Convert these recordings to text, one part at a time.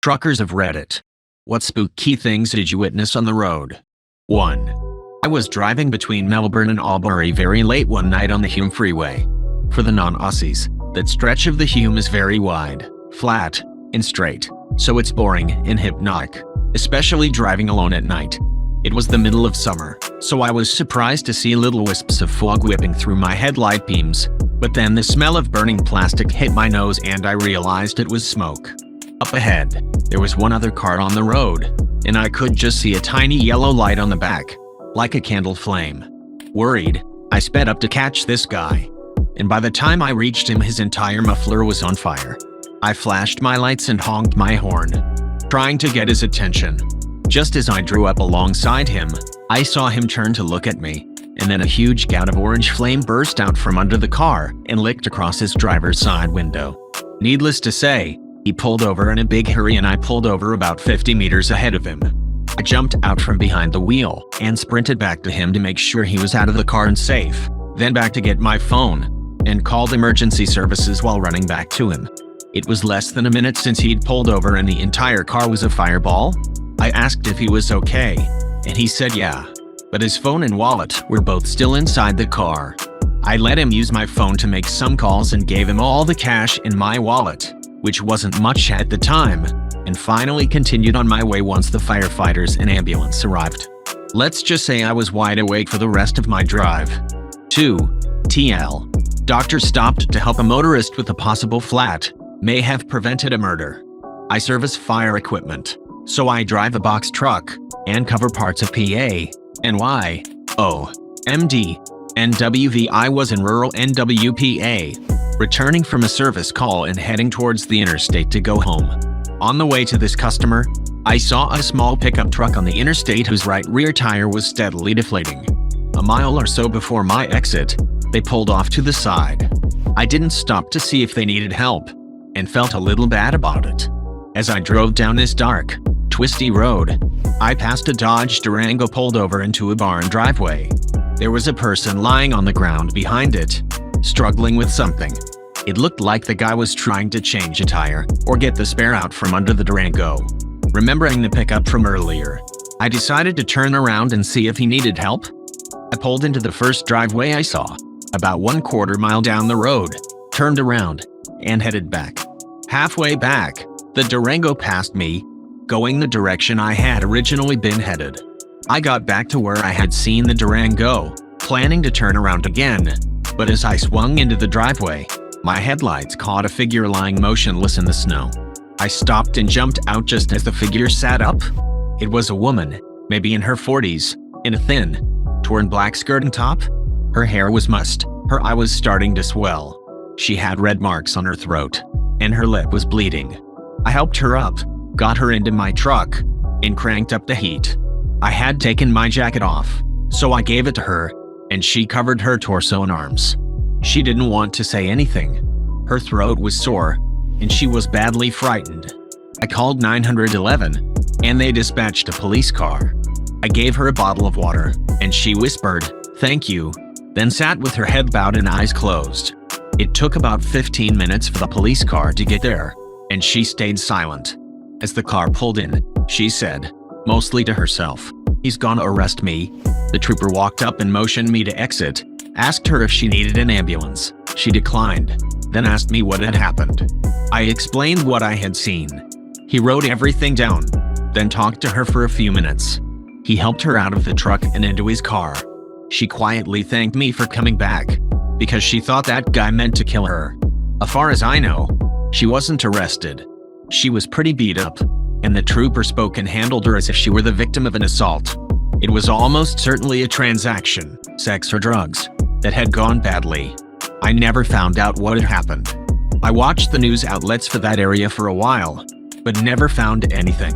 Truckers of Reddit. What spooky things did you witness on the road? 1. I was driving between Melbourne and Albury very late one night on the Hume Freeway. For the non-Aussies, that stretch of the Hume is very wide, flat, and straight, so it's boring and hypnotic, especially driving alone at night. It was the middle of summer, so I was surprised to see little wisps of fog whipping through my headlight beams, but then the smell of burning plastic hit my nose and I realized it was smoke. Up ahead, there was one other car on the road, and I could just see a tiny yellow light on the back, like a candle flame. Worried, I sped up to catch this guy, and by the time I reached him, his entire muffler was on fire. I flashed my lights and honked my horn, trying to get his attention. Just as I drew up alongside him, I saw him turn to look at me, and then a huge gout of orange flame burst out from under the car and licked across his driver's side window. Needless to say, he pulled over in a big hurry and I pulled over about 50 meters ahead of him. I jumped out from behind the wheel and sprinted back to him to make sure he was out of the car and safe, then back to get my phone, and called emergency services while running back to him. It was less than a minute since he'd pulled over and the entire car was a fireball. I asked if he was okay, and he said yeah, but his phone and wallet were both still inside the car. I let him use my phone to make some calls and gave him all the cash in my wallet, which wasn't much at the time, and finally continued on my way once the firefighters and ambulance arrived. Let's just say I was wide awake for the rest of my drive. 2. TL. Doctor stopped to help a motorist with a possible flat. May have prevented a murder. I service fire equipment, so I drive a box truck and cover parts of PA, NY, MD, NWV. I was in rural NWPA, returning from a service call and heading towards the interstate to go home. On the way to this customer, I saw a small pickup truck on the interstate whose right rear tire was steadily deflating. A mile or so before my exit, they pulled off to the side. I didn't stop to see if they needed help, and felt a little bad about it. As I drove down this dark, twisty road, I passed a Dodge Durango pulled over into a barn driveway. There was a person lying on the ground behind it, struggling with something. It looked like the guy was trying to change a tire or get the spare out from under the Durango. Remembering the pickup from earlier, I decided to turn around and see if he needed help. I pulled into the first driveway I saw, about 1/4 mile down the road, turned around, and headed back. Halfway back, the Durango passed me, going the direction I had originally been headed. I got back to where I had seen the Durango, planning to turn around again, but as I swung into the driveway, my headlights caught a figure lying motionless in the snow. I stopped and jumped out just as the figure sat up. It was a woman, maybe in her 40s, in a thin, torn black skirt and top. Her hair was mussed, her eye was starting to swell. She had red marks on her throat, and her lip was bleeding. I helped her up, got her into my truck, and cranked up the heat. I had taken my jacket off, so I gave it to her, and she covered her torso and arms. She didn't want to say anything. Her throat was sore, and she was badly frightened. I called 911, and they dispatched a police car. I gave her a bottle of water, and she whispered, "Thank you," then sat with her head bowed and eyes closed. It took about 15 minutes for the police car to get there, and she stayed silent. As the car pulled in, she said, mostly to herself, "He's gonna arrest me." The trooper walked up and motioned me to exit, asked her if she needed an ambulance. She declined, then asked me what had happened. I explained what I had seen. He wrote everything down, then talked to her for a few minutes. He helped her out of the truck and into his car. She quietly thanked me for coming back, because she thought that guy meant to kill her. As far as I know, she wasn't arrested. She was pretty beat up, and the trooper spoke and handled her as if she were the victim of an assault. It was almost certainly a transaction, sex or drugs, that had gone badly. I never found out what had happened. I watched the news outlets for that area for a while, but never found anything.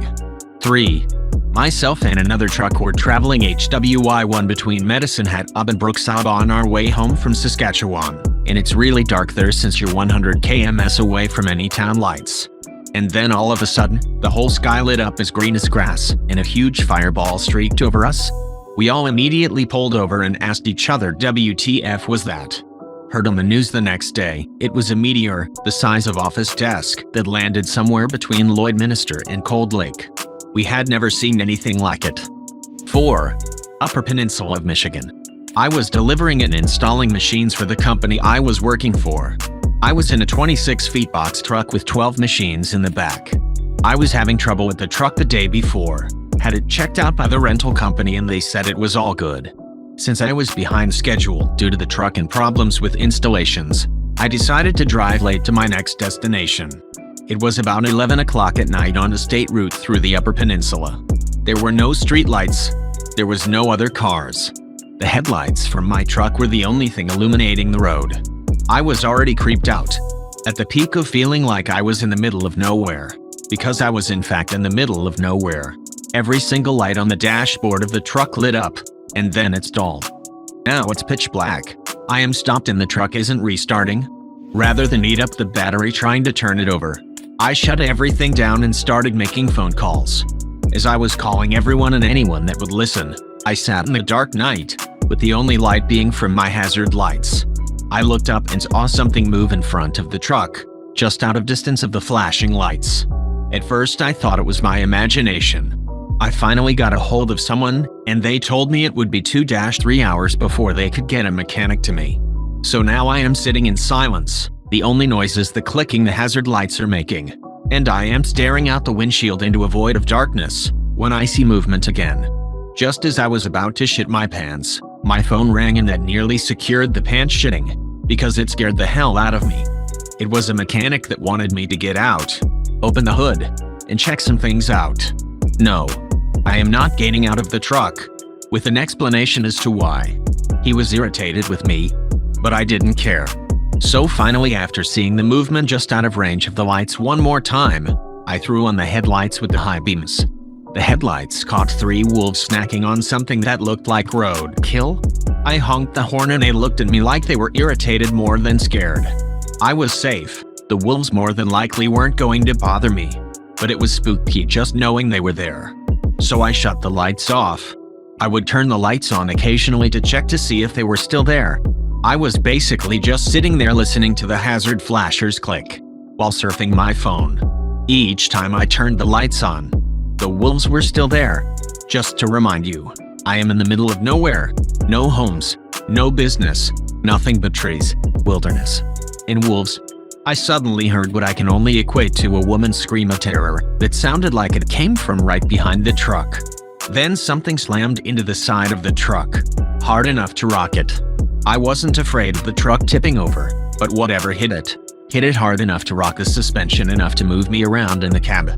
3. Myself and another truck were traveling HWY1 between Medicine Hat and Brookside on our way home from Saskatchewan, and it's really dark there since you're 100 km away from any town lights. And then all of a sudden, the whole sky lit up as green as grass, and a huge fireball streaked over us. We all immediately pulled over and asked each other, WTF was that? Heard on the news the next day, it was a meteor, the size of office desk, that landed somewhere between Lloydminster and Cold Lake. We had never seen anything like it. 4. Upper Peninsula of Michigan. I was delivering and installing machines for the company I was working for. I was in a 26-feet box truck with 12 machines in the back. I was having trouble with the truck the day before. Had it checked out by the rental company and they said it was all good. Since I was behind schedule due to the truck and problems with installations, I decided to drive late to my next destination. It was about 11 o'clock at night on a state route through the Upper Peninsula. There were no street lights. There was no other cars. The headlights from my truck were the only thing illuminating the road. I was already creeped out, at the peak of feeling like I was in the middle of nowhere, because I was in fact in the middle of nowhere. Every single light on the dashboard of the truck lit up, and then it's dull. Now it's pitch black. I am stopped and the truck isn't restarting. Rather than eat up the battery trying to turn it over, I shut everything down and started making phone calls. As I was calling everyone and anyone that would listen, I sat in the dark night, with the only light being from my hazard lights. I looked up and saw something move in front of the truck, just out of distance of the flashing lights. At first I thought it was my imagination. I finally got a hold of someone, and they told me it would be 2-3 hours before they could get a mechanic to me. So now I am sitting in silence. The only noise is the clicking the hazard lights are making. And I am staring out the windshield into a void of darkness, when I see movement again. Just as I was about to shit my pants, my phone rang and that nearly secured the pants shitting, because it scared the hell out of me. It was a mechanic that wanted me to get out, open the hood, and check some things out. No, I am not getting out of the truck, with an explanation as to why. He was irritated with me, but I didn't care. So finally, after seeing the movement just out of range of the lights one more time, I threw on the headlights with the high beams. The headlights caught 3 wolves snacking on something that looked like roadkill. I honked the horn and they looked at me like they were irritated more than scared. I was safe. The wolves more than likely weren't going to bother me, but it was spooky just knowing they were there. So I shut the lights off. I would turn the lights on occasionally to check to see if they were still there. I was basically just sitting there listening to the hazard flashers click, while surfing my phone. Each time I turned the lights on, the wolves were still there. Just to remind you, I am in the middle of nowhere. No homes, no business, nothing but trees, wilderness, and wolves. I suddenly heard what I can only equate to a woman's scream of terror that sounded like it came from right behind the truck. Then something slammed into the side of the truck, hard enough to rock it. I wasn't afraid of the truck tipping over, but whatever hit it hard enough to rock the suspension enough to move me around in the cab.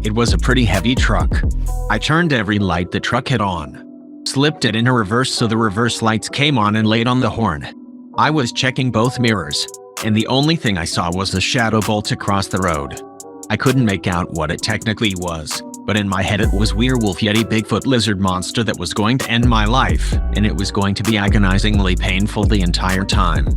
It was a pretty heavy truck. I turned every light the truck had on, slipped it into reverse so the reverse lights came on and laid on the horn. I was checking both mirrors, and the only thing I saw was a shadow bolt across the road. I couldn't make out what it technically was, but in my head it was Werewolf Yeti Bigfoot lizard monster that was going to end my life, and it was going to be agonizingly painful the entire time.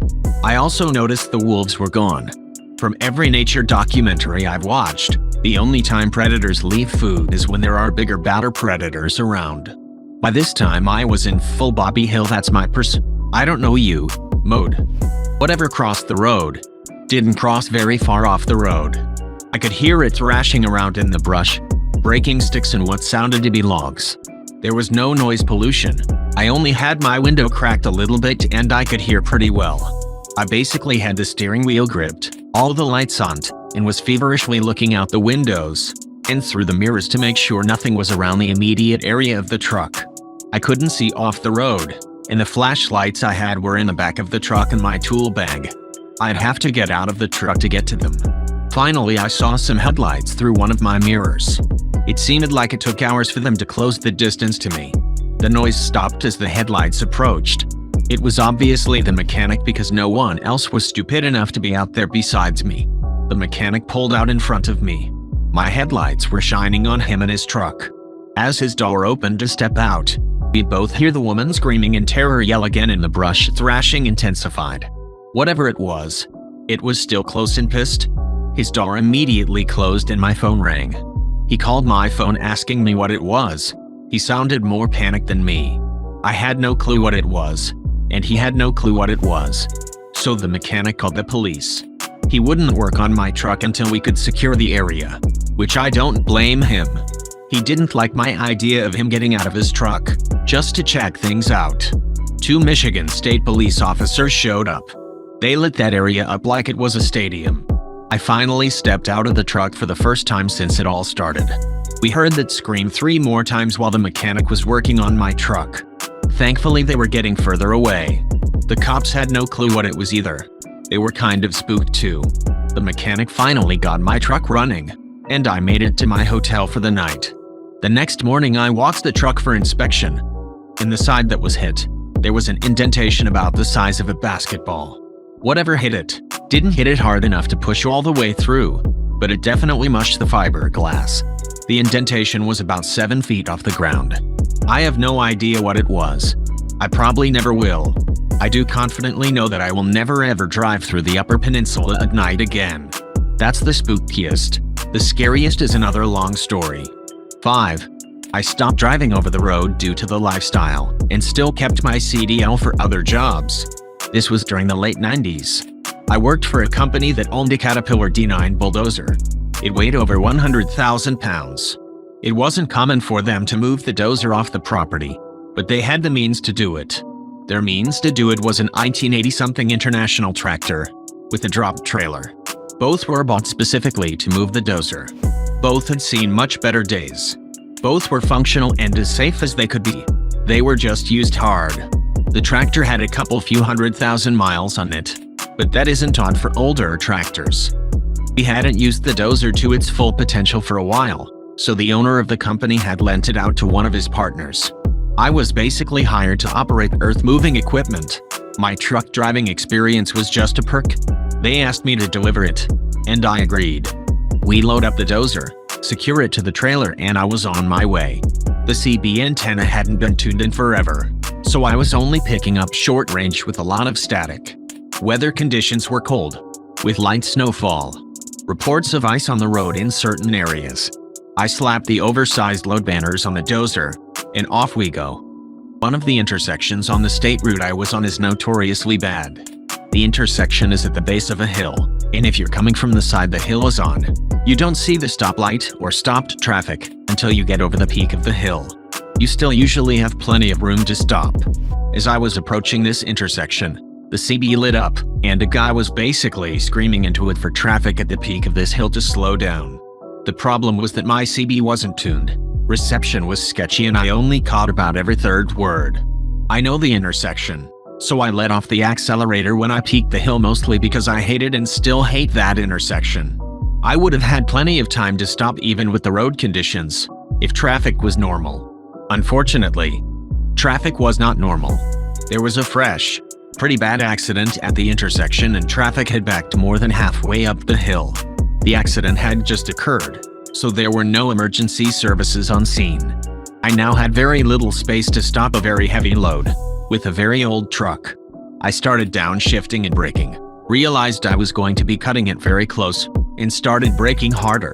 I also noticed the wolves were gone. From every nature documentary I've watched, the only time predators leave food is when there are bigger, badder predators around. By this time I was in full Bobby Hill, that's my I don't know you mode. Whatever crossed the road didn't cross very far off the road. I could hear it thrashing around in the brush, breaking sticks and what sounded to be logs. There was no noise pollution. I only had my window cracked a little bit and I could hear pretty well. I basically had the steering wheel gripped, all the lights on, and was feverishly looking out the windows and through the mirrors to make sure nothing was around the immediate area of the truck. I couldn't see off the road, and the flashlights I had were in the back of the truck in my tool bag. I'd have to get out of the truck to get to them. Finally, I saw some headlights through one of my mirrors. It seemed like it took hours for them to close the distance to me. The noise stopped as the headlights approached. It was obviously the mechanic because no one else was stupid enough to be out there besides me. The mechanic pulled out in front of me. My headlights were shining on him and his truck. As his door opened to step out, we both hear the woman screaming in terror yell again and the brush thrashing intensified. Whatever it was still close and pissed. His door immediately closed and my phone rang. He called my phone asking me what it was. He sounded more panicked than me. I had no clue what it was, and he had no clue what it was. So the mechanic called the police. He wouldn't work on my truck until we could secure the area, which I don't blame him. He didn't like my idea of him getting out of his truck just to check things out. 2 Michigan State police officers showed up. They lit that area up like it was a stadium. I finally stepped out of the truck for the first time since it all started. We heard that scream 3 more times while the mechanic was working on my truck. Thankfully, they were getting further away. The cops had no clue what it was either. They were kind of spooked too. The mechanic finally got my truck running, and I made it to my hotel for the night. The next morning, I walked the truck for inspection. In the side that was hit, there was an indentation about the size of a basketball. Whatever hit it, didn't hit it hard enough to push all the way through, but it definitely mushed the fiberglass. The indentation was about 7 feet off the ground. I have no idea what it was. I probably never will. I do confidently know that I will never ever drive through the Upper Peninsula at night again. That's the spookiest. The scariest is another long story. 5. I stopped driving over the road due to the lifestyle and still kept my CDL for other jobs. This was during the late 90s. I worked for a company that owned a Caterpillar D9 bulldozer. It weighed over 100,000 pounds. It wasn't common for them to move the dozer off the property, but they had the means to do it. Their means to do it was an 1980-something International tractor with a drop trailer. Both were bought specifically to move the dozer. Both had seen much better days. Both were functional and as safe as they could be. They were just used hard. The tractor had a few 100,000 miles on it, but that isn't odd for older tractors. We hadn't used the dozer to its full potential for a while, so the owner of the company had lent it out to one of his partners. I was basically hired to operate earth-moving equipment. My truck driving experience was just a perk. They asked me to deliver it, and I agreed. We load up the dozer, secure it to the trailer, and I was on my way. The CB antenna hadn't been tuned in forever, so I was only picking up short range with a lot of static. Weather conditions were cold, with light snowfall. Reports of ice on the road in certain areas. I slapped the oversized load banners on the dozer, and off we go. One of the intersections on the state route I was on is notoriously bad. The intersection is at the base of a hill, and if you're coming from the side the hill is on, you don't see the stoplight or stopped traffic until you get over the peak of the hill. You still usually have plenty of room to stop. As I was approaching this intersection, the CB lit up, and a guy was basically screaming into it for traffic at the peak of this hill to slow down. The problem was that my CB wasn't tuned. Reception was sketchy and I only caught about every third word. I know the intersection, so I let off the accelerator when I peaked the hill, mostly because I hated and still hate that intersection. I would have had plenty of time to stop even with the road conditions, if traffic was normal. Unfortunately, traffic was not normal. There was a pretty bad accident at the intersection and traffic had backed more than halfway up the hill. The accident had just occurred, so there were no emergency services on scene. I now had very little space to stop a very heavy load with a very old truck. I started downshifting and braking, realized I was going to be cutting it very close, and started braking harder.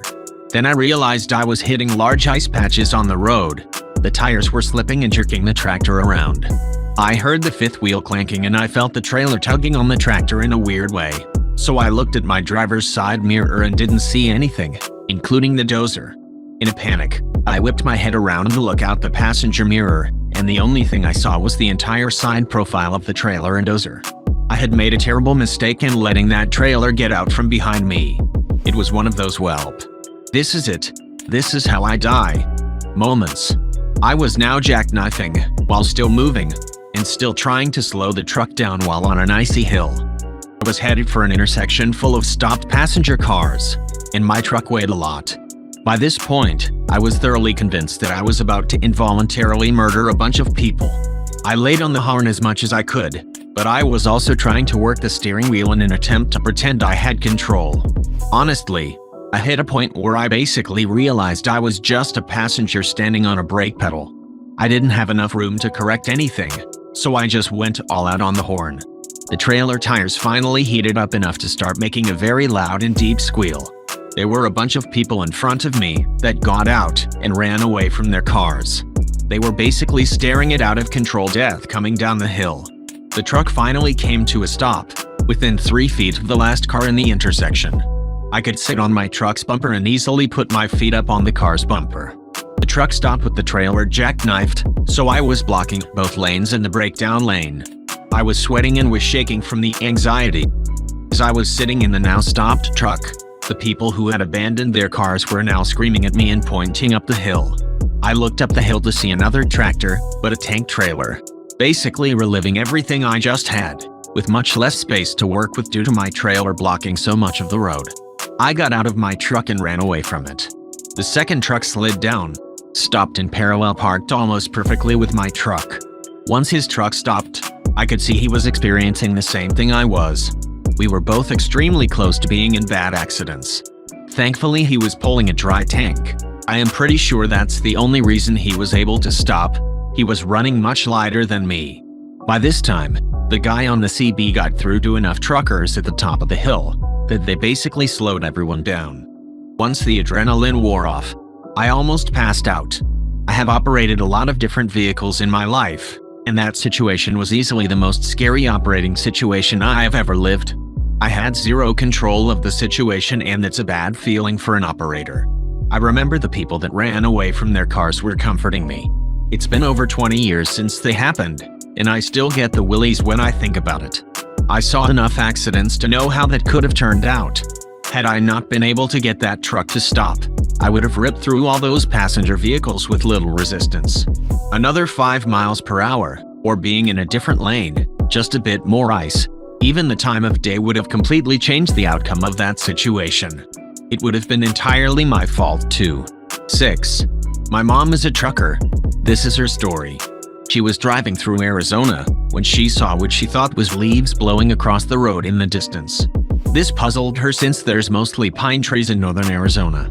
Then I realized I was hitting large ice patches on the road. The tires were slipping and jerking the tractor around. I heard the fifth wheel clanking and I felt the trailer tugging on the tractor in a weird way. So I looked at my driver's side mirror and didn't see anything, including the dozer. In a panic, I whipped my head around to look out the passenger mirror, and the only thing I saw was the entire side profile of the trailer and dozer. I had made a terrible mistake in letting that trailer get out from behind me. It was one of those "welp, this is it, this is how I die" moments. I was now jackknifing, while still moving, and still trying to slow the truck down while on an icy hill. I was headed for an intersection full of stopped passenger cars, and my truck weighed a lot. By this point, I was thoroughly convinced that I was about to involuntarily murder a bunch of people. I laid on the horn as much as I could, but I was also trying to work the steering wheel in an attempt to pretend I had control. Honestly, I hit a point where I basically realized I was just a passenger standing on a brake pedal. I didn't have enough room to correct anything, so I just went all out on the horn. The trailer tires finally heated up enough to start making a very loud and deep squeal. There were a bunch of people in front of me that got out and ran away from their cars. They were basically staring at out of control death coming down the hill. The truck finally came to a stop, within 3 feet of the last car in the intersection. I could sit on my truck's bumper and easily put my feet up on the car's bumper. The truck stopped with the trailer jackknifed, so I was blocking both lanes and the breakdown lane. I was sweating and was shaking from the anxiety. As I was sitting in the now stopped truck, the people who had abandoned their cars were now screaming at me and pointing up the hill. I looked up the hill to see another tractor, but a tank trailer. Basically reliving everything I just had, with much less space to work with due to my trailer blocking so much of the road. I got out of my truck and ran away from it. The second truck slid down, stopped in parallel, parked almost perfectly with my truck. Once his truck stopped, I could see he was experiencing the same thing I was. We were both extremely close to being in bad accidents. Thankfully, he was pulling a dry tank. I am pretty sure that's the only reason he was able to stop. He was running much lighter than me. By this time, the guy on the CB got through to enough truckers at the top of the hill that they basically slowed everyone down. Once the adrenaline wore off, I almost passed out. I have operated a lot of different vehicles in my life, and that situation was easily the most scary operating situation I have ever lived. I had zero control of the situation, and it's a bad feeling for an operator. I remember the people that ran away from their cars were comforting me. It's been over 20 years since they happened, and I still get the willies when I think about it. I saw enough accidents to know how that could have turned out. Had I not been able to get that truck to stop, I would have ripped through all those passenger vehicles with little resistance. Another 5 miles per hour, or being in a different lane, just a bit more ice. Even the time of day would have completely changed the outcome of that situation. It would have been entirely my fault too. 6. My mom is a trucker. This is her story. She was driving through Arizona when she saw what she thought was leaves blowing across the road in the distance. This puzzled her since there's mostly pine trees in northern Arizona.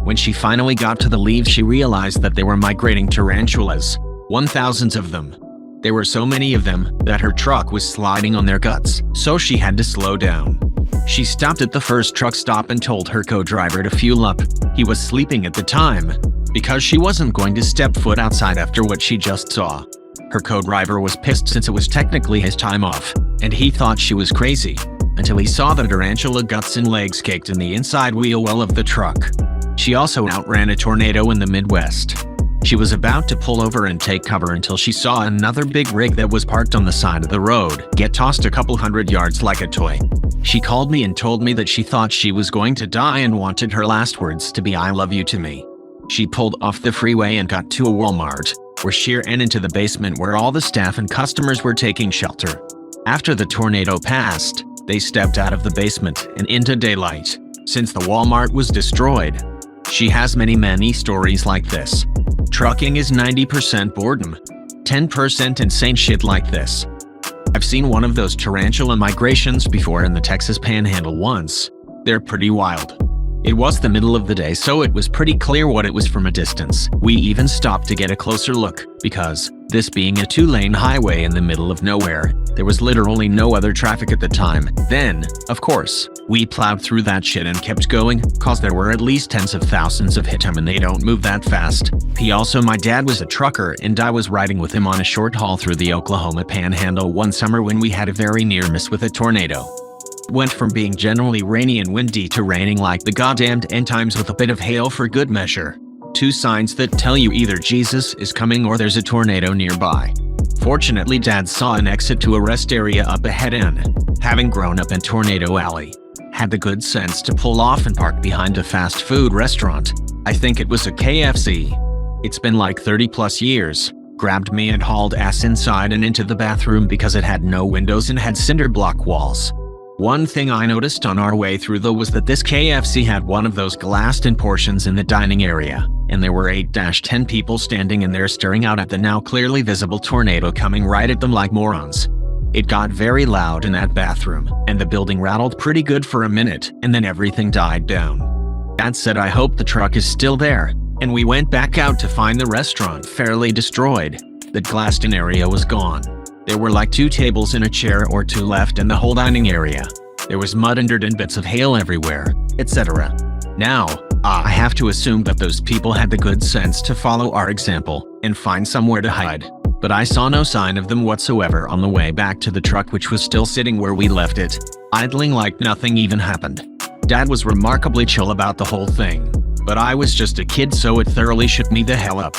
When she finally got to the leaves, she realized that they were migrating tarantulas, 1,000s of them. There were so many of them that her truck was sliding on their guts, so she had to slow down. She stopped at the first truck stop and told her co-driver to fuel up. He was sleeping at the time, because she wasn't going to step foot outside after what she just saw. Her co-driver was pissed since it was technically his time off, and he thought she was crazy, until he saw the tarantula guts and legs caked in the inside wheel well of the truck. She also outran a tornado in the Midwest. She was about to pull over and take cover until she saw another big rig that was parked on the side of the road get tossed a couple hundred yards like a toy. She called me and told me that she thought she was going to die and wanted her last words to be "I love you" to me. She pulled off the freeway and got to a Walmart, where she ran into the basement where all the staff and customers were taking shelter. After the tornado passed, they stepped out of the basement and into daylight, since the Walmart was destroyed. She has many stories like this. Trucking is 90% boredom, 10% insane shit like this. I've seen one of those tarantula migrations before in the Texas Panhandle once. They're pretty wild. It was the middle of the day, so it was pretty clear what it was from a distance. We even stopped to get a closer look, because, this being a 2-lane highway in the middle of nowhere, there was literally no other traffic at the time. Then, of course, we plowed through that shit and kept going, cause there were at least tens of thousands of hit 'em and they don't move that fast. My dad was a trucker and I was riding with him on a short haul through the Oklahoma Panhandle one summer when we had a very near miss with a tornado. Went from being generally rainy and windy to raining like the goddamned end times with a bit of hail for good measure. 2 signs that tell you either Jesus is coming or there's a tornado nearby. Fortunately, Dad saw an exit to a rest area up ahead and, having grown up in Tornado Alley, had the good sense to pull off and park behind a fast food restaurant. I think it was a KFC. It's been like 30+ years. Grabbed me and hauled ass inside and into the bathroom because it had no windows and had cinder block walls. One thing I noticed on our way through though was that this KFC had one of those glassed-in portions in the dining area, and there were 8-10 people standing in there staring out at the now clearly visible tornado coming right at them like morons. It got very loud in that bathroom, and the building rattled pretty good for a minute, and then everything died down. Dad said I hope the truck is still there, and we went back out to find the restaurant fairly destroyed. The glassed-in area was gone. There were like 2 tables and a chair or 2 left in the whole dining area. There was mud and dirt and bits of hail everywhere, etc. Now, I have to assume that those people had the good sense to follow our example and find somewhere to hide. But I saw no sign of them whatsoever on the way back to the truck, which was still sitting where we left it. idling like nothing even happened. Dad was remarkably chill about the whole thing, but I was just a kid, so it thoroughly shook me the hell up.